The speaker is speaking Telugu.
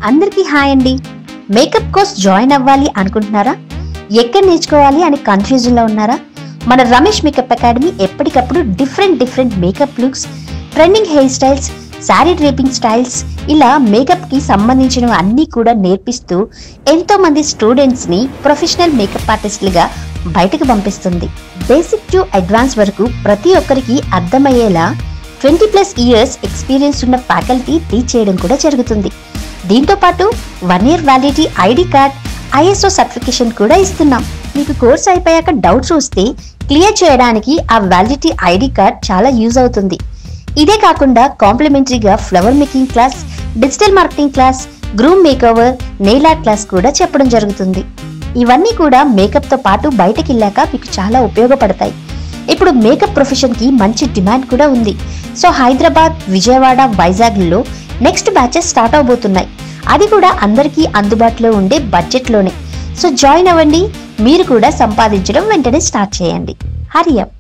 అందరికీ హాయ్ అండి. మేకప్ కోర్స్ జాయిన్ అవ్వాలి అనుకుంటున్నారా? ఎక్కడ నేర్చుకోవాలి అని కన్ఫ్యూజన్ లో ఉన్నారా? మన రమేష్ మేకప్ అకాడమీ ఎప్పటికప్పుడు different makeup looks, trending hair styles, sari draping styles, ఇలా మేకప్ కి సంబంధించిన అన్ని కూడా నేర్పిస్తూ ఎంతో మంది స్టూడెంట్స్ ని ప్రొఫెషనల్ మేకప్ ఆర్టిస్టులుగా బయటకు పంపిస్తుంది. బేసిక్ టు అడ్వాన్స్ వరకు ప్రతి ఒక్కరికి అర్థమయ్యేలా 20+ ఇయర్స్ ఎక్స్పీరియన్స్ ఉన్న ఫ్యాకల్టీ టీచ్ చేయడం కూడా జరుగుతుంది. దీంతో పాటు 1 year validity ID card, ISO certification కూడా ఇస్తున్నాం. మీకు కోర్స్ అయిపోయాక డౌట్స్ వస్తే క్లియర్ చేయడానికి ఆ వ్యాలిడిటీ ఐడి కార్డ్ చాలా యూజ్ అవుతుంది. ఇదే కాకుండా కాంప్లిమెంటరీగా flower making class, digital marketing class, groom makeover, nail art class కూడా చెప్పడం జరుగుతుంది. ఇవన్నీ కూడా మేకప్ తో పాటు బయటకి వెళ్ళాక మీకు చాలా ఉపయోగపడతాయి. ఇప్పుడు మేకప్ ప్రొఫెషన్ కి మంచి డిమాండ్ కూడా ఉంది. సో హైదరాబాద్, విజయవాడ, వైజాగ్లో నెక్స్ట్ బ్యాచెస్ స్టార్ట్ అవబోతున్నాయి. అది కూడా అందరికీ అందుబాటులో ఉండే బడ్జెట్లోనే. సో జాయిన్ అవ్వండి. మీరు కూడా సంపాదించడం వెంటనే స్టార్ట్ చేయండి. హరి అప్.